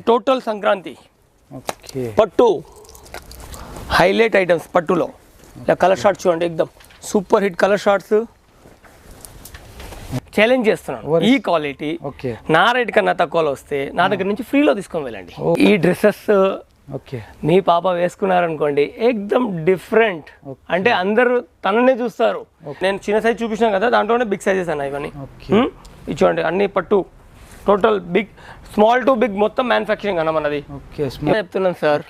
Total Sankranti okay పట్టు highlight items పట్టులో ఇలా కలర్ షార్ట్స్ చూడండి ఎక్దమ్ super hit colour shorts challenge చేస్తున్నాను ఈ క్వాలిటీ ఓకే నా రేట్ కన్నా తక్కువలో వస్తే నా దగ్గర నుంచి ఫ్రీలో తీసుకొని వెళ్ళండి ఈ డ్రెస్సెస్ ఓకే మీ పాప వేసుకున్నారనుకోండి ఎక్దమ్ డిఫరెంట్ అంటే అందరూ తననే చూస్తారు నేను చిన్న సైజ్ చూపించాను కదా దాంట్లోనే బిగ్ సైజెస్ అన్న ఇవన్నీ ఇది చూడండి అన్ని పట్టు total big small to big మొత్తం మ్యానుఫ్యాక్చరింగ్ అన్న మనది చెప్తున్నాను సార్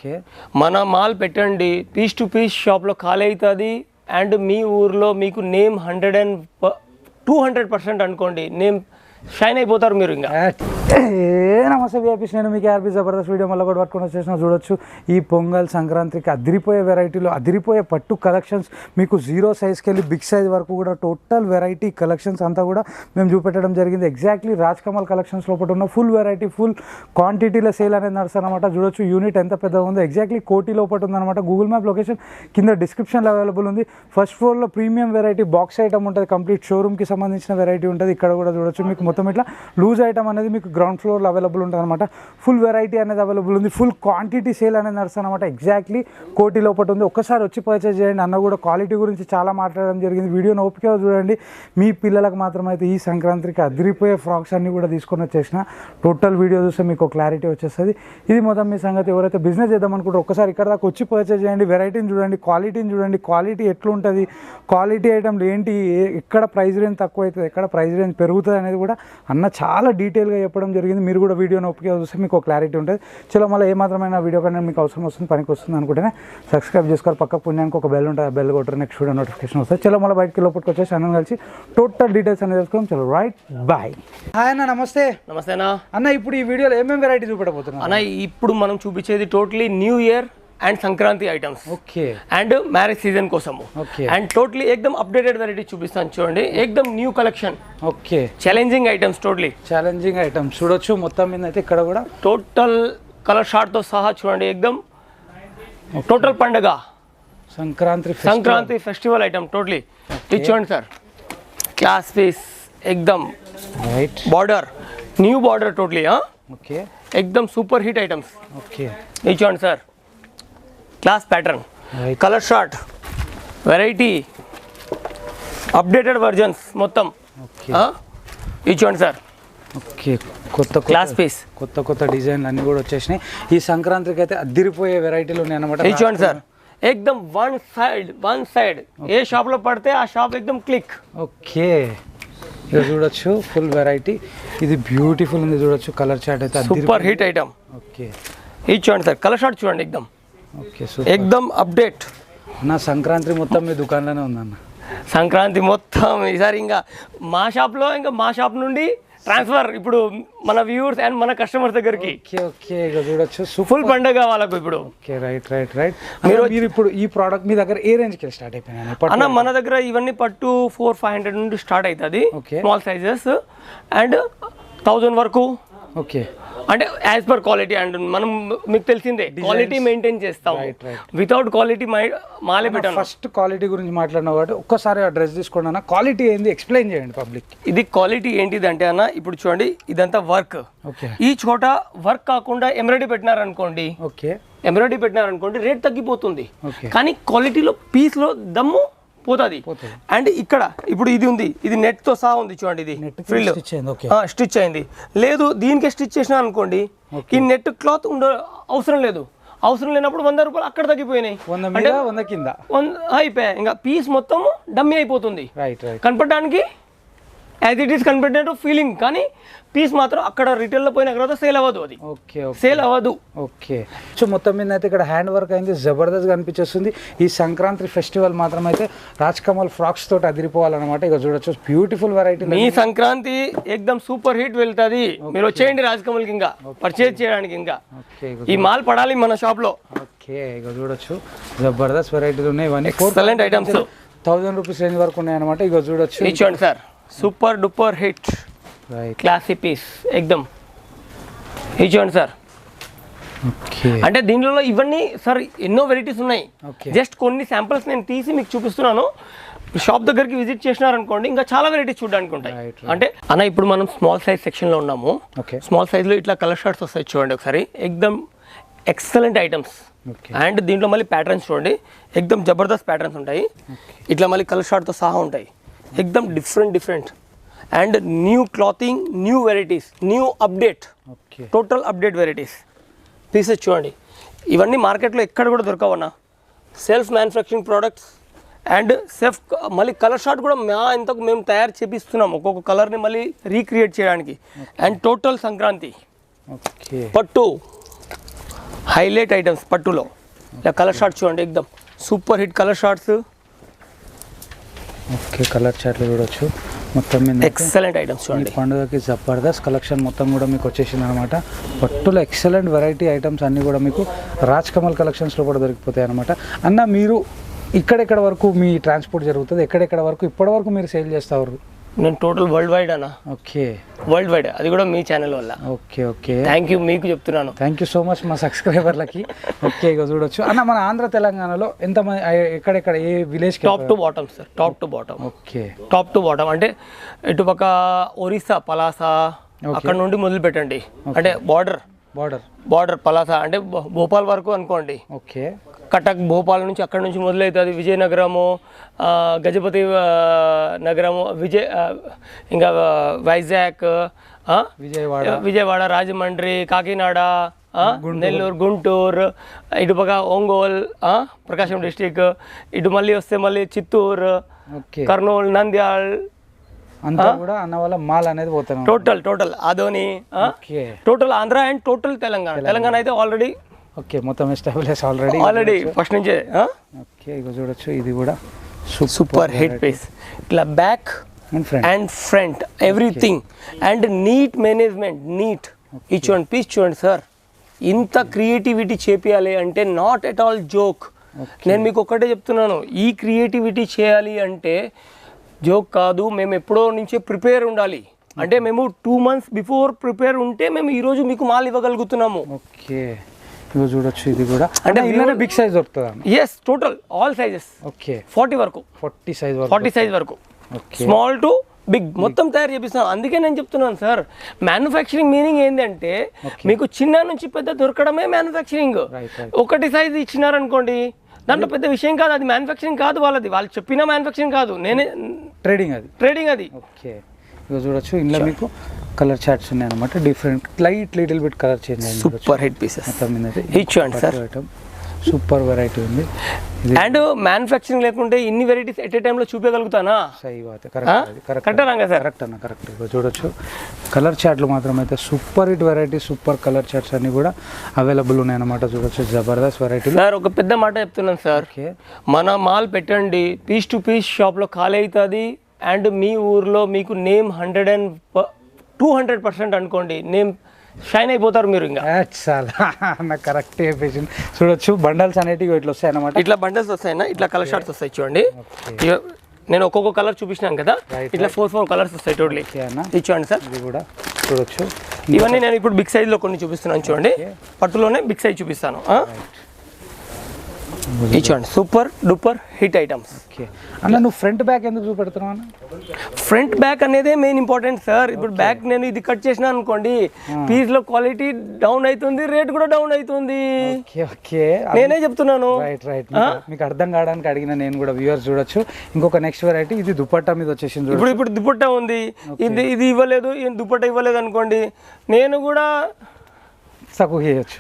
మన మాల్ పెట్టండి పీస్ టు పీస్ షాప్లో ఖాళీ అవుతుంది అండ్ మీ ఊర్లో మీకు నేమ్ 200% అనుకోండి నేమ్ షైన్ అయిపోతారు మీరు ఇంకా నమస్తే వ్యాపీస్ నేను మీకు ఆర్బీ జబర్దస్త్ వీడియో మళ్ళీ కూడా పట్టుకొని వచ్చేసిన చూడొచ్చు ఈ పొంగల్ సంక్రాంతికి అదిరిపోయే వెరైటీలో అదిరిపోయే పట్టు కలెక్షన్స్ మీకు 0 సైజ్కి వెళ్ళి బిగ్ సైజ్ వరకు కూడా టోటల్ వెరైటీ కలెక్షన్స్ అంతా కూడా మేము చూపెట్టడం జరిగింది ఎగ్జాక్ట్లీ రాజ్ కమల్ కలెక్షన్స్ లోపల ఉన్న ఫుల్ వెరైటీ ఫుల్ క్వాంటిటీలో సేల్ అనేది నడుస్తారనమాట చూడొచ్చు యూనిట్ ఎంత పెద్దగా ఉందో ఎగ్జాక్ట్లీ కోటి లోపల ఉందన్నమాట గూగుల్ మ్యాప్ లొకేషన్ కింద డిస్క్రిప్షన్లో అవైలబుల్ ఉంది ఫస్ట్ ఫ్లోర్లో ప్రీమియం వెరైటీ బాక్స్ ఐటమ్ ఉంటుంది కంప్లీట్ షోరూమ్కి సంబంధించిన వెరైటీ ఉంటుంది ఇక్కడ కూడా చూడొచ్చు మీకు మొత్తం ఇట్లా లూజ్ ఐటమ్ అనేది మీకు గ్రౌండ్ ఫ్లోర్లో అవైలబుల్ ఉంటుంది అనమాట ఫుల్ వెరైటీ అనేది అవైలబుల్ ఉంది ఫుల్ క్వాంటిటీ సేల్ అనేది నడుస్తుంది అనమాట ఎగ్జాక్ట్లీ కోటి లోపల ఉంది ఒక్కసారి వచ్చి పర్చేజ్ చేయండి అన్న కూడా క్వాలిటీ గురించి చాలా మాట్లాడడం జరిగింది వీడియోని ఓపిక చూడండి మీ పిల్లలకు మాత్రం అయితే ఈ సంక్రాంతికి అదిరిపోయే ఫ్రాక్స్ అన్ని కూడా తీసుకొని వచ్చేసిన టోటల్ వీడియో చూస్తే మీకు క్లారిటీ వచ్చేస్తుంది ఇది మొత్తం మీ సంగతి ఎవరైతే బిజినెస్ చేద్దాం అనుకుంటారో ఒకసారి ఇక్కడ దాకా వచ్చి పర్చేజ్ చేయండి వెరైటీని చూడండి క్వాలిటీని చూడండి క్వాలిటీ ఎట్లుంటుంది క్వాలిటీ ఐటమ్లు ఏంటి ఎక్కడ ప్రైస్ రేంజ్ తక్కువ అవుతుంది ఎక్కడ ప్రైస్ రేంజ్ పెరుగుతుంది అనేది కూడా అన్న చాలా డీటెయిల్గా చెప్పడం జరిగింది మీరు కూడా వీడియోని ఓపిక చూస్తే మీకు క్లారిటీ ఉంటుంది చలో మళ్ళీ ఏమాత్రమైన వీడియో కానీ మీకు అవసరం వస్తుంది పనికి వస్తుంది అనుకుంటేనే సబ్స్క్రైబ్ చేసుకోవాలి పక్క పుణ్యానికి ఒక బెల్ ఉంటుంది ఆ బెల్ కొట్టరు నెక్స్ట్ వీడియో నోటిఫికేషన్ వస్తుంది చలో మళ్ళీ బయటకి లోపలికి వచ్చేసి అన్న కలిసి టోటల్ డీటెయిల్స్ అనేది తెలుసుకుందాం చలో రైట్ బాయ్ హాయ్ అన్న నమస్తే నమస్తేనా అన్న ఇప్పుడు ఈ వీడియోలో ఏమేమి వెరైటీ చూపెట్టబోతున్నాం అన్న ఇప్పుడు మనం చూపించేది totally new year and Sankranti items okay and marriage season కోసము అండ్ టోటలీ ఎక్దమ్ అప్డేటెడ్ వెరైటీ చూపిస్తాను చూడండి ఎక్దమ్ new collection okay challenging items totally challenging items చూడొచ్చు మొత్తం మీద అయితే ఇక్కడ కూడా టోటల్ కలర్ షార్ట్తో సహా చూడండి ఎక్దమ్ టోటల్ పండుగ సంక్రాంతి ఫెస్టివల్ ఐటమ్ టోటలీ ఇది చూడండి సార్ క్లాస్ పీస్ ఎక్దమ్ right border new border totally okay ఎక్దమ్ సూపర్ హిట్ ఐటమ్స్ ఓకే ఇది చూడండి sir class pattern colour short variety updated versions మొత్తం ఇది చూడండి సార్ ఓకే కొత్త క్లాస్ పీస్ కొత్త డిజైన్లు అన్నీ కూడా వచ్చేసినాయి ఈ సంక్రాంతికి అయితే అదిరిపోయే వెరైటీలు ఉన్నాయి అన్నమాట ఇది చూడండి సార్ ఎక్దమ్ వన్ సైడ్ ఏ షాప్లో పడితే ఆ షాప్ ఎక్దమ్ క్లిక్ ఓకే ఇక్కడ చూడొచ్చు ఫుల్ వెరైటీ ఇది బ్యూటిఫుల్ ఉంది చూడొచ్చు కలర్ చార్ట్ అయితే సూపర్ హిట్ ఐటమ్ ఓకే ఇది చూడండి సార్ కలర్ షార్ట్ చూడండి ఎక్దమ్ ఓకే ఎక్దమ్ అప్డేట్ నా సంక్రాంతి మొత్తం మీ దుకాణంలోనే ఉందన్న సంక్రాంతి మొత్తం ఈసారి ఇంకా మా షాప్ నుండి ట్రాన్స్ఫర్ ఇప్పుడు మన వ్యూవర్స్ అండ్ మన కస్టమర్స్ దగ్గరికి ఓకే ఓకే ఇక చూడొచ్చు ఫుల్ పండుగ వాళ్ళకు ఇప్పుడు ఓకే రైట్ మీరు ఇప్పుడు ఈ ప్రోడక్ట్ మీ దగ్గర ఏ రేంజ్కి స్టార్ట్ అయిపోయినాయి అన్న మన దగ్గర ఇవన్నీ పట్టు 400-500 నుండి స్టార్ట్ అవుతుంది స్మాల్ సైజెస్ అండ్ 1000 వరకు ఓకే అంటే యాజ్ పర్ క్వాలిటీ అండ్ మనం మీకు తెలిసిందే క్వాలిటీ మెయింటైన్ చేస్తాం వితౌట్ క్వాలిటీ మాలే పెట్టాను ఫస్ట్ క్వాలిటీ గురించి మాట్లాడిన కాబట్టి ఒక్కసారి ఆ డ్రెస్ తీసుకోండి అన్న క్వాలిటీ ఏంది ఎక్స్ప్లెయిన్ చేయండి పబ్లిక్ ఇది క్వాలిటీ ఏంటిది అంటే అన్న ఇప్పుడు చూడండి ఇదంతా వర్క్ ఈ చోట వర్క్ కాకుండా ఎంబ్రాయిడరీ పెట్టినారనుకోండి ఎంబ్రాయిడరీ రేట్ తగ్గిపోతుంది కానీ క్వాలిటీలో పీస్లో దమ్ము పోతుంది అండ్ ఇక్కడ ఇప్పుడు ఇది ఉంది ఇది నెట్ తో సహా ఉంది చూడండి ఇది ఫ్రిల్ స్టిచ్ అయింది లేదు దీనికే స్టిచ్ చేసినా అనుకోండి ఈ నెట్ క్లాత్ అవసరం లేనప్పుడు 100 రూపాయలు అక్కడ తగ్గిపోయినాయి అయిపోయాయి ఇంకా పీస్ మొత్తం డమ్మీ అయిపోతుంది కనపడడానికి యాజ్ ఇట్ ఈస్ కనపడేట్టు ఫీలింగ్ కానీ పీస్ మాత్రం అక్కడ రిటైల్లో పోయిన తర్వాత సేల్ అవ్వదు అది సేల్ అవ్వదు ఓకే సో మొత్తం మీద అయితే ఇక్కడ హ్యాండ్ వర్క్ అయింది జబర్దస్త్ కనిపించేస్తుంది ఈ సంక్రాంతి ఫెస్టివల్ మాత్రం అయితే రాజ్ కమల్ ఫ్రాక్స్ తోటి అదిరిపోవాలన్నమాట ఇక చూడొచ్చు బ్యూటిఫుల్ వెరైటీ మీ సంక్రాంతి ఎక్దమ్ సూపర్ హిట్ వెళ్తుంది మీరు వచ్చేయండి రాజ్ కమల్కి ఇంకా పర్చేజ్ చేయడానికి ఇంకా ఈ మాల్ పడాలి మన షాప్ లో ఓకే ఇక చూడొచ్చు జబర్దస్త్ వెరైటీలు ఉన్నాయి ఇవన్నీ ఎక్సలెంట్ ఐటమ్స్ 1000 రూపీస్ రేంజ్ వరకు ఉన్నాయి అనమాట ఇక చూడొచ్చు చూడండి sir super duper hit classy piece ఎక్దమ్ ఇది చూడండి సార్ అంటే దీనిలో ఇవన్నీ సార్ ఎన్నో వెరైటీస్ ఉన్నాయి జస్ట్ కొన్ని శాంపిల్స్ నేను తీసి మీకు చూపిస్తున్నాను షాప్ దగ్గరికి విజిట్ చేసినారనుకోండి ఇంకా చాలా వెరైటీస్ చూడడానికి ఉంటాయి. అంటే అన్న ఇప్పుడు మనం స్మాల్ సైజ్ సెక్షన్లో ఉన్నాము. స్మాల్ సైజ్లో ఇట్లా కలర్ షార్ట్స్ వస్తాయి చూడండి ఒకసారి, ఎక్దమ్ ఎక్సలెంట్ ఐటమ్స్. అండ్ దీంట్లో మళ్ళీ ప్యాటర్న్స్ చూడండి, ఎక్దమ్ జబర్దస్త్ ప్యాటర్న్స్ ఉంటాయి. ఇట్లా మళ్ళీ కలర్ షార్ట్తో సహా ఉంటాయి, ఎక్దమ్ different. And new clothing, new varieties, new update, total update varieties pieces చూడండి. ఇవన్నీ మార్కెట్లో ఎక్కడ కూడా దొరకవన్నా. Self manufacturing products and self మళ్ళీ కలర్ షార్ట్ కూడా ఇంతకు మేము తయారు చేపిస్తున్నాం ఒక్కొక్క కలర్ని మళ్ళీ రీక్రియేట్ చేయడానికి. అండ్ టోటల్ సంక్రాంతి పట్టు హైలైట్ ఐటమ్స్ పట్టులో ఇలా కలర్ షార్ట్స్ చూడండి, ఎక్దమ్ super hit colour shorts. Okay, colour చార్ట్లు చూడొచ్చు మొత్తం మీద ఎక్సలెంట్ ఐటమ్స్ చూడండి. పండుగకి జబర్దస్త్ కలెక్షన్ మొత్తం కూడా మీకు వచ్చేసింది అనమాట. పట్టులో ఎక్సలెంట్ వెరైటీ ఐటమ్స్ అన్నీ కూడా మీకు రాజ్ కమల్ కలెక్షన్స్లో కూడా దొరికిపోతాయి అనమాట. అన్న మీరు ఇక్కడెక్కడ వరకు మీ ట్రాన్స్పోర్ట్ జరుగుతుంది, ఎక్కడెక్కడ వరకు ఇప్పటి వరకు మీరు సేల్ చేస్తారు? నేను టోటల్ వరల్డ్ వైడ్ అన్న. ఓకే, వరల్డ్ వైడ్, అది కూడా మీ ఛానల్ వల్ల. ఓకే థ్యాంక్ యూ, మీకు చెప్తున్నాను. థ్యాంక్ యూ సో మచ్ మా సబ్స్క్రైబర్లకి. ఓకే, ఇక చూడొచ్చు అన్న మన ఆంధ్ర తెలంగాణలో ఎంతమంది ఎక్కడెక్కడ ఏ village? Top to bottom sir, top to bottom. Okay, top to bottom అంటే ఇటుపక్క ఒరిస్సా పలాస అక్కడ నుండి మొదలు పెట్టండి, అంటే బార్డర్ పలాస అంటే భోపాల్ వరకు అనుకోండి. ఓకే, కటక్ భోపాల్ నుంచి అక్కడ నుంచి మొదలవుతుంది, విజయనగరము, గజపతి నగరము, ఇంకా వైజాగ్, విజయవాడ, రాజమండ్రి, కాకినాడ, నెల్లూరు, గుంటూరు, ఇటుపక్క ఒంగోలు, ప్రకాశం డిస్టిక్, ఇటు మళ్ళీ వస్తే మళ్ళీ చిత్తూరు, కర్నూలు, నంద్యాల్ అంతా కూడా అన్న వాళ్ళ మాల్ అనేది పోతాను. Total Adoni, total Andhra and total Telangana అయితే ఆల్రెడీ ఓకే మొత్తం ఎస్టాబ్లిష్ ఆల్రెడీ ఫస్ట్ నుంచే. ఓకే, ఇక చూడొచ్చు ఇది కూడా సూపర్ హిట్ పీస్. ఇట్లా back and front everything and neat management, neat. ఈ చూడండి పీస్ చూడండి సార్, ఇంత క్రియేటివిటీ చేపియాలి అంటే నాట్ ఎట్ ఆల్ జోక్. నేను మీకు ఒక్కటే చెప్తున్నాను, ఈ క్రియేటివిటీ చేయాలి అంటే జోక్ కాదు. మేము ఎప్పుడో నుంచే ప్రిపేర్ ఉండాలి. అంటే మేము 2 months బిఫోర్ ప్రిపేర్ ఉంటే మేము ఈరోజు మీకు మాల్ ఇవ్వగలుగుతున్నాము. ఓకే, ఇవి చూడొచ్చు ఇది కూడా అంటే ఇలానే బిగ్ సైజ్ దొరుకుతుంది. Yes, total all sizes. Okay, 40 వరకు, 40 సైజ్ వరకు, స్మాల్ టు బిగ్ మొత్తం తయారు చేపిస్తాను. అందుకే నేను చెప్తున్నాను సార్, మ్యానుఫ్యాక్చరింగ్ మీనింగ్ ఏంటంటే మీకు చిన్న నుంచి పెద్ద దొరకడమే మ్యానుఫ్యాక్చరింగ్. ఒకటి సైజ్ ఇచ్చినారనుకోండి, దాంట్లో పెద్ద విషయం కాదు, అది మ్యానుఫ్యాక్చరింగ్ కాదు వాళ్ళది, వాళ్ళు చెప్పిన మ్యానుఫ్యాక్చరింగ్ కాదు, నేనే ట్రేడింగ్ అది. ఓకే, ఇక చూడొచ్చు ఇందులో మీకు కలర్ చార్ట్స్ ఉన్నాయి అనమాట, different little bit colour change అయింది. సూపర్ హిట్ పీసెస్ మొత్తం మీద ఇచ్చేయండి సార్, సూపర్ వెరైటీ ఉంది. అండ్ మ్యానుఫ్యాక్చరింగ్ లేకుంటే ఇన్ని వెరైటీస్ ఎట్ ఏ టైంలో చూపించగలుగుతానా? కరెక్ట్ అన్న, కరెక్ట్. చూడొచ్చు కలర్ చార్ట్లు మాత్రం అయితే super hit variety, super colour charts అన్ని కూడా అవైలబుల్ ఉన్నాయి అనమాట. చూడొచ్చు జబర్దస్త్ వెరైటీ. సార్ ఒక పెద్ద మాట చెప్తున్నాను సార్, మన మాల్ పెట్టండి, పీస్ టు పీస్ షాప్లో ఖాళీ అవుతుంది. అండ్ మీ ఊర్లో మీకు నేమ్ 200% అనుకోండి, నేమ్ షైన్ అయిపోతారు మీరు. ఇంకా చాలా కరెక్ట్ చెప్పేసింది. చూడొచ్చు బండల్స్ అనేటివి ఇట్లా వస్తాయి అన్నమాట. ఇట్లా బండల్స్ వస్తాయన్నా, ఇట్లా కలర్ షార్ట్స్ వస్తాయి చూడండి. నేను ఒక్కొక్క కలర్ చూపించినాను కదా, ఇట్లా 4 కలర్స్ వస్తాయి టోటలీ. ఇచ్చేయండి సార్, ఇది కూడా చూడొచ్చు. ఇవన్నీ నేను ఇప్పుడు బిగ్ సైజ్లో కొన్ని చూపిస్తున్నాను చూడండి, పట్టులోనే బిగ్ సైజ్ చూపిస్తాను. ఇచ్చేయండి, super duper hit items. Okay అన్న, నువ్వు ఫ్రంట్ బ్యాక్ ఎందుకు చూపెడుతున్నావు అన్న? ఫ్రంట్ బ్యాక్ అనేదే మెయిన్ ఇంపార్టెంట్ సార్. ఇప్పుడు బ్యాక్ నేను ఇది కట్ చేసిన అనుకోండి, పీస్ లో క్వాలిటీ డౌన్ అవుతుంది, రేట్ కూడా డౌన్ అవుతుంది. నేనే చెప్తున్నాను. రైట్, మీకు అర్థం కావడానికి అడిగిన నేను కూడా. వ్యూవర్స్ చూడొచ్చు ఇంకొక నెక్స్ట్ వెరైటీ, ఇది దుపట్టా మీద వచ్చేసింది. ఇప్పుడు దుపట్టా ఉంది, ఇది ఇవ్వలేదు, దుపట్టా ఇవ్వలేదు అనుకోండి, నేను కూడా తక్కువ చేయొచ్చు.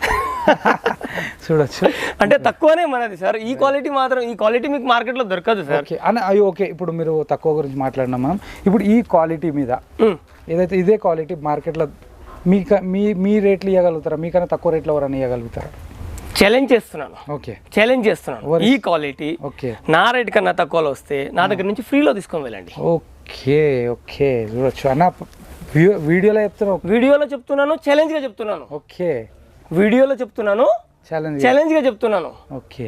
చూడొచ్చు అంటే తక్కువనే మనది సార్. ఈ క్వాలిటీ మాత్రం, ఈ క్వాలిటీ మీకు మార్కెట్లో దొరకదు సార్. ఓకే అన్న, ఓకే ఇప్పుడు మీరు తక్కువ గురించి మాట్లాడినాం మనం. ఇప్పుడు ఈ క్వాలిటీ మీద ఏదైతే ఇదే క్వాలిటీ మార్కెట్లో మీ రేట్లు ఇవ్వగలుగుతారా? మీకన్నా తక్కువ రేట్లో ఎవరైనా ఇవ్వగలుగుతారా? ఛాలెంజ్ చేస్తున్నాను. ఓకే, ఛాలెంజ్ చేస్తున్నాను. ఈ క్వాలిటీ నా రేట్ కన్నా తక్కువలో వస్తే నా దగ్గర నుంచి ఫ్రీలో తీసుకొని వెళ్ళండి. ఓకే చూడొచ్చు అన్న, వీడియోలో చెప్తున్నాను, ఛాలెంజ్ గా చెప్తున్నాను. ఓకే, వీడియోలో చెప్తున్నాను, ఛాలెంజ్ గా చెప్తున్నాను. ఓకే,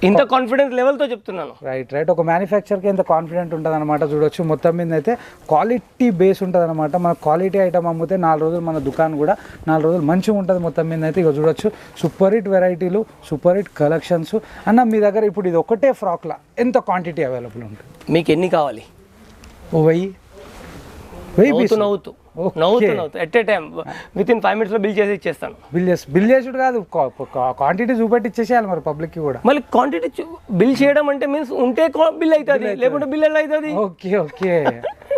ఇంత కాన్ఫిడెన్స్ లెవెల్తో చెప్తున్నాను. రైట్ ఒక మ్యానుఫ్యాక్చర్కి ఎంత కాన్ఫిడెంట్ ఉంటుంది అనమాట. చూడొచ్చు మొత్తం మీద అయితే క్వాలిటీ బేస్ ఉంటుంది అనమాట. మన క్వాలిటీ ఐటమ్ అమ్మితే 4 రోజులు మన దుకాణం కూడా 4 రోజులు మంచిగా ఉంటుంది మొత్తం మీద అయితే. ఇక చూడొచ్చు సూపర్ హిట్ వెరైటీలు, సూపర్ హిట్ కలెక్షన్స్. అన్న మీ దగ్గర ఇప్పుడు ఇది ఒకటే ఫ్రాక్లా ఎంత క్వాంటిటీ అవైలబుల్ ఉంటుంది? మీకు ఎన్ని కావాలి? 1000 నవ్వుతూ at a time with in 5 minutes bill చేసి ఇచ్చేస్తాను. బిల్ చేసుడు కాదు, క్వాంటిటీ చూపెట్టి ఇచ్చేసేయాలి మరి పబ్లిక్కి కూడా. మళ్ళీ క్వాంటిటీ బిల్ చేయడం అంటే మీన్స్ ఉంటే బిల్ అవుతుంది, లేకుంటే బిల్ ఎలా అవుతుంది? ఓకే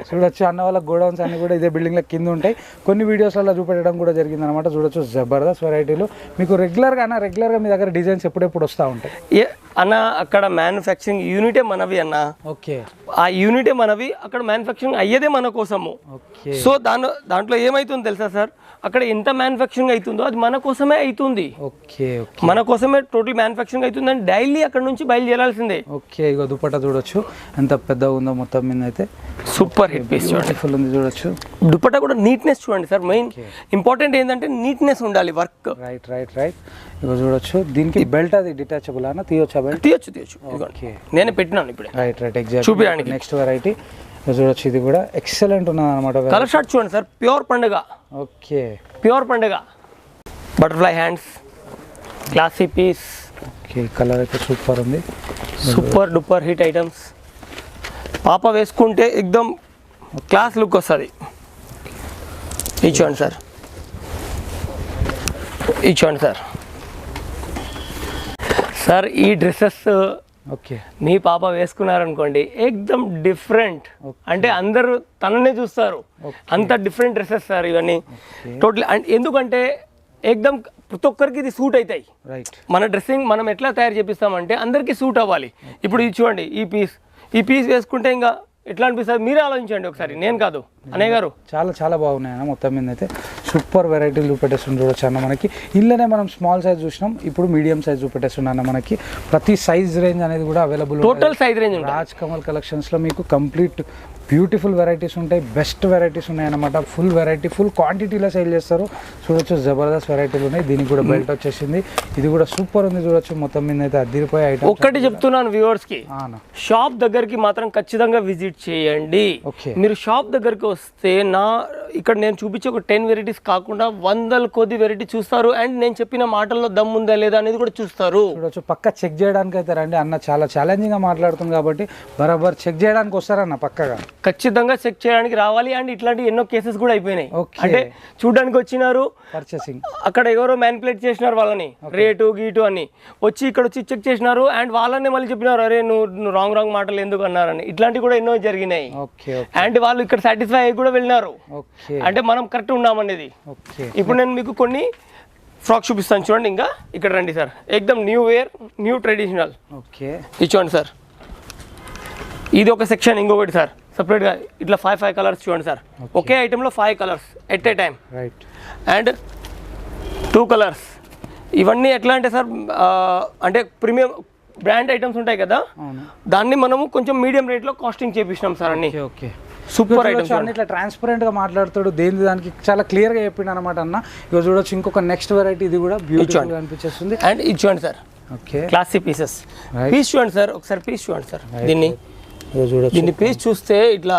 చూడొచ్చు అన్న వాళ్ళ గోడౌన్స్ అన్ని కూడా ఇదే బిల్డింగ్ల కింద ఉంటాయి. కొన్ని వీడియోస్లలో చూపెట్టడం కూడా జరిగింది అనమాట. చూడొచ్చు జబర్దస్త్ వెరైటీలు. మీకు రెగ్యులర్గా మీ దగ్గర డిజైన్స్ ఎప్పుడెప్పుడు వస్తూ ఉంటాయి అన్న? అక్కడ మ్యానుఫ్యాక్చరింగ్ యూనిటే మనవి అన్న. ఓకే, ఆ యూనిటే మనవి, అక్కడ మ్యానుఫ్యాక్చరింగ్ అయ్యేదే మన కోసము. సో దాంట్లో ఏమైతుంది తెలుసా సార్, అక్కడ ఎంత మ్యానుఫ్యాక్చరింగ్ అవుతుందో అది మన కోసమే అవుతుంది. మన కోసమే టోటల్ మ్యానుఫ్యాక్చరింగ్ అవుతుంది అని డైలీ అక్కడ నుంచి బయలుదేరాల్సిందే. ఓకే, ఇక దుపట్టా చూడొచ్చు ఎంత పెద్దగా ఉందో మొత్తం మీద అయితే. సూపర్ హిట్ పీస్ బ్యూటిఫుల్ ఉంది చూడొచ్చు. దుపట్టా కూడా నీట్నెస్ చూడండి సార్. మెయిన్ ఇంపార్టెంట్ ఏంటంటే నీట్నెస్ ఉండాలి వర్క్. రైట్ ఇక చూడొచ్చు. దీనికి బెల్ట్ అది డిటాచబుల్ అన్న? తీయొచ్చా బెల్ట్? తీయొచ్చు. నేనే పెట్టినాను ఇప్పుడే. రైట్ ఎగ్జాక్ట్ చూపించడానికి. నెక్స్ట్ వెరైటీ చూడొచ్చు. ఇది కూడా ఎక్సలెంట్ ఉన్నది అనమాట. కలర్ షార్ట్ చూడండి సార్, ప్యూర్ పండుగ. ఓకే, ప్యూర్ పండుగ butterfly hands, classy piece. Okay, colour అయితే సూపర్ ఉంది. Super duper hit items. పాప వేసుకుంటే ఎక్దమ్ క్లాస్ లుక్ వస్తుంది. ఇచ్చుకోండి సార్. సార్ ఈ డ్రెస్సెస్ ఓకే మీ పాప వేసుకున్నారనుకోండి ఎక్దమ్ డిఫరెంట్. అంటే అందరూ తననే చూస్తారు, అంత డిఫరెంట్ డ్రెస్సెస్ సార్ ఇవన్నీ టోటల్. ఎందుకంటే ఎక్దమ్ ప్రతి ఒక్కరికి ఇది సూట్ అవుతాయి. మన డ్రెస్సింగ్ మనం ఎట్లా తయారు చేపిస్తామంటే అందరికీ సూట్ అవ్వాలి. ఇప్పుడు ఇది చూడండి, ఈ పీస్ వేసుకుంటే ఇంకా ఎట్లా అనిపిస్తుంది మీరే ఆలోచించండి ఒకసారి, నేను కాదు అన్నయ్య గారు. చాలా బాగున్నాయి అన్న. మొత్తం మీద అయితే సూపర్ వెరైటీలు చూపెట్టేస్తుంది చూడొచ్చు అన్న. మనకి ఇళ్ళనే మనం స్మాల్ సైజ్ చూసినాం, ఇప్పుడు మీడియం సైజ్ చూపెట్టేస్తుంది అన్న. మనకి ప్రతి సైజ్ రేంజ్ అనేది కూడా available. Total size range Raj Kamal కలెక్షన్స్లో మీకు కంప్లీట్ బ్యూటిఫుల్ వెరైటీస్ ఉంటాయి, బెస్ట్ వెరైటీస్ ఉన్నాయి అన్నమాట. ఫుల్ వెరైటీ ఫుల్ క్వాంటిటీలో సేల్ చేస్తారు. చూడొచ్చు జబర్దస్త్ వెరైటీలు ఉన్నాయి. దీనికి కూడా బెల్ట్ వచ్చేసింది. ఇది కూడా సూపర్ ఉంది చూడొచ్చు. మొత్తం మీద అయితే అదిరిపోయే ఐటమ్. ఒక్కటి చెప్తున్నాను వ్యూవర్స్ కి, షాప్ దగ్గరికి మాత్రం ఖచ్చితంగా విజిట్ చేయండి. మీరు షాప్ దగ్గరికి వస్తే ఇక్కడ నేను చూపించే ఒక 10 వెరైటీస్ కాకుండా 100 కొద్ది వెరైటీ చూస్తారు. అండ్ నేను చెప్పిన మాటల్లో దమ్ ఉందా లేదా అనేది కూడా చూస్తారు. చూడొచ్చు, పక్క చెక్ చేయడానికి అయితే రండి అన్న. చాలా ఛాలెంజింగ్ గా మాట్లాడుతుంది కాబట్టి బరాబర్ చెక్ చేయడానికి వస్తారన్న. పక్కగా ఖచ్చితంగా చెక్ చేయడానికి రావాలి. అండ్ ఇట్లాంటి ఎన్నో కేసెస్ కూడా అయిపోయినాయి. అంటే చూడడానికి వచ్చినారు, పర్చేసింగ్ అక్కడ ఎవరో మ్యానిపులేట్ చేసినారు వాళ్ళని, రేటు గీటు అని వచ్చి ఇక్కడ వచ్చి చెక్ చేసినారు. అండ్ వాళ్ళని మళ్ళీ చెప్పినారు, అరే నువ్వు రాంగ్ మాటలు ఎందుకు అన్నారని. ఇట్లాంటివి కూడా ఎన్నో జరిగినాయి. అండ్ వాళ్ళు ఇక్కడ సాటిస్ఫై అయ్యి కూడా వెళ్ళినారు. అంటే మనం కరెక్ట్ ఉన్నామనేది. ఇప్పుడు నేను మీకు కొన్ని ఫ్రాక్ చూపిస్తాను చూడండి. ఇంకా ఇక్కడ రండి సార్, ఎక్దమ్ న్యూ వేర్, న్యూ ట్రెడిషనల్. చూడండి సార్, ఇది ఒక సెక్షన్. ఇంకొకటి సార్ సపరేట్గా ఇట్లా 5 కలర్స్ చూడండి సార్. ఒకే ఐటెంలో 5 colours at a time. And 2 colours. ఇవన్నీ ఎట్లా అంటే సార్, అంటే ప్రీమియం బ్రాండ్ ఐటమ్స్ ఉంటాయి కదా, దాన్ని మనము కొంచెం మీడియం రేట్లో కాస్టింగ్ చేపించినాం సార్. అన్ని సూపర్ ఐటమ్స్. అన్ని ఇట్లా ట్రాన్స్పరెంట్ గా మాట్లాడుతాడు, దేని దానికి చాలా క్లియర్ గా చెప్పిండు అనమాట అన్న. ఇక చూడొచ్చు ఇంకొక నెక్స్ట్ వెరైటీ. ఇది కూడా బ్యూటిఫుల్ గా అనిపించేస్తుంది. అండ్ ఇది చూడండి సార్, క్లాసీ పీసెస్. పీస్ చూడండి సార్, ఒకసారి పీస్ చూడండి సార్. దీన్ని పీస్ చూస్తే ఇట్లా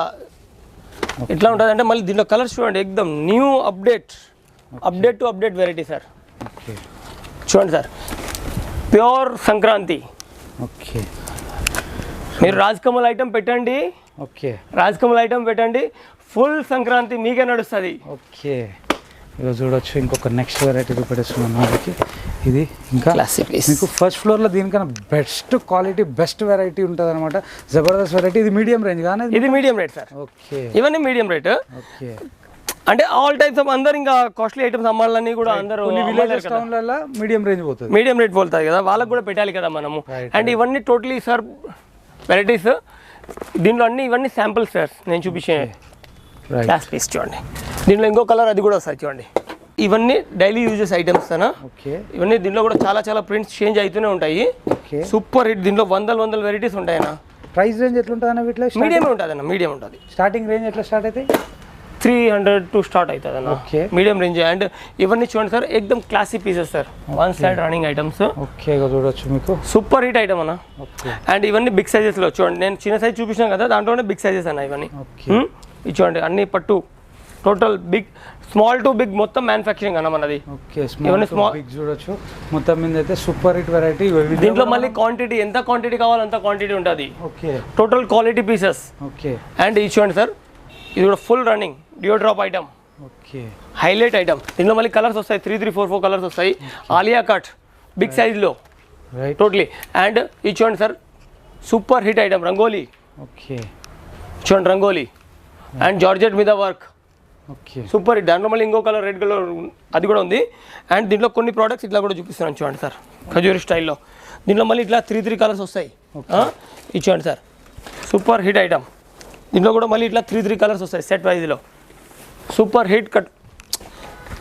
ఉంటుంది. అంటే మళ్ళీ దీంట్లో కలర్స్ చూడండి, ఎక్దమ్ new update to update variety sir. చూడండి సార్, ప్యూర్ సంక్రాంతి. మీరు రాజ్ కమల్ ఐటమ్ పెట్టండి, ఫుల్ సంక్రాంతి మీకే నడుస్తుంది. ఇలా చూడొచ్చు ఇంకొక నెక్స్ట్ వెరైటీ చూపెట్టేస్తున్నాను మనకి. ఇది ఇంకా మీకు ఫస్ట్ ఫ్లోర్లో దీనికన్నా బెస్ట్ క్వాలిటీ బెస్ట్ వెరైటీ ఉంటుంది అనమాట. జబర్దస్త్ వెరైటీ. ఇది మీడియం రేంజ్ కానీ ఇది మీడియం రేట్ సార్. ఇవన్నీ మీడియం రేట్. అంటే ఆల్ టైప్స్ ఆఫ్ అందరు ఇంకా కాస్ట్లీ ఐటమ్స్ అమ్మాలని కూడా అందరూ విలేజెస్ టౌన్లలో మీడియం రేంజ్ పోతుంది, మీడియం రేట్ పోతుంది కదా, వాళ్ళకి కూడా పెట్టాలి కదా మనము. అండ్ ఇవన్నీ టోటలీ సార్ వెరైటీస్. దీంట్లో ఇవన్నీ శాంపుల్స్ సార్ నేను చూపించే. క్లాస్ పీస్ చూడండి, దీంట్లో ఇంకో కలర్ అది కూడా వస్తుంది చూడండి. ఇవన్నీ డైలీ యూజెస్ ఐటమ్స్ అన్న. ఇవన్నీ దీంట్లో కూడా చాలా ప్రింట్స్ చేంజ్ అవుతూనే ఉంటాయి. Super hit. దీంట్లో వందల వెరైటీస్ ఉంటాయన్న. ప్రైస్ రేంజ్ ఎట్లా ఉంటుంది అన్న? వీటిలో మీడియం ఉంటుంది అన్న, మీడియం ఉంటుంది. స్టార్టింగ్ రేంజ్ ఎట్లా స్టార్ట్ అవుతాయి? 300 టు స్టార్ట్ అవుతుంది అన్న ఓకే మీడియం రేంజ్. అండ్ ఇవన్నీ చూడండి సార్ ఎక్దమ్ classy pieces sir, one side running items. Okay చూడొచ్చు మీకు సూపర్ హిట్ ఐటమ్ అన్న. ఓకే అండ్ ఇవన్నీ బిగ్ సైజెస్లో చూడండి, నేను చిన్న సైజ్ చూపించాను కదా దాంట్లోనే బిగ్ సైజెస్ అన్న ఇవన్నీ. ఇది చూడండి అన్ని పట్టు total big, small to big మొత్తం మ్యానుఫ్యాక్చరింగ్ అన్న మనది. ఓకే ఇవన్నీ స్మాల్ బిగ్ చూడొచ్చు మొత్తం మీద అయితే సూపర్ హిట్ వెరైటీ. దీంట్లో మళ్ళీ క్వాంటిటీ ఎంత క్వాంటిటీ కావాలో అంత క్వాంటిటీ ఉంటుంది. Okay total quality pieces. Okay and ఇది చూడండి సార్ ఇది కూడా full running dew drop item, okay highlight item. దీంట్లో మళ్ళీ కలర్స్ వస్తాయి, 3, 3, 4, 4 కలర్స్ వస్తాయి. ఆలియా కట్ బిగ్ సైజ్లో రైట్ టోటలీ. అండ్ ఇది చూడండి sir super hit item rangoli. Okay చూడండి రంగోలీ అండ్ జార్జెట్ మీద వర్క్ ఓకే సూపర్ హిట్. దాంట్లో మళ్ళీ ఇంకో కలర్ రెడ్ కలర్ అది కూడా ఉంది. అండ్ దీంట్లో కొన్ని ప్రోడక్ట్స్ ఇట్లా కూడా చూపిస్తున్నాను చూడండి సార్ ఖజూరి స్టైల్లో. దీంట్లో మళ్ళీ ఇట్లా 3, 3 కలర్స్ వస్తాయి. ఇది చూడండి సార్ సూపర్ హిట్ ఐటమ్. దీంట్లో కూడా మళ్ళీ ఇట్లా 3, 3 కలర్స్ వస్తాయి సెట్ వైజ్లో. సూపర్ హిట్ కట్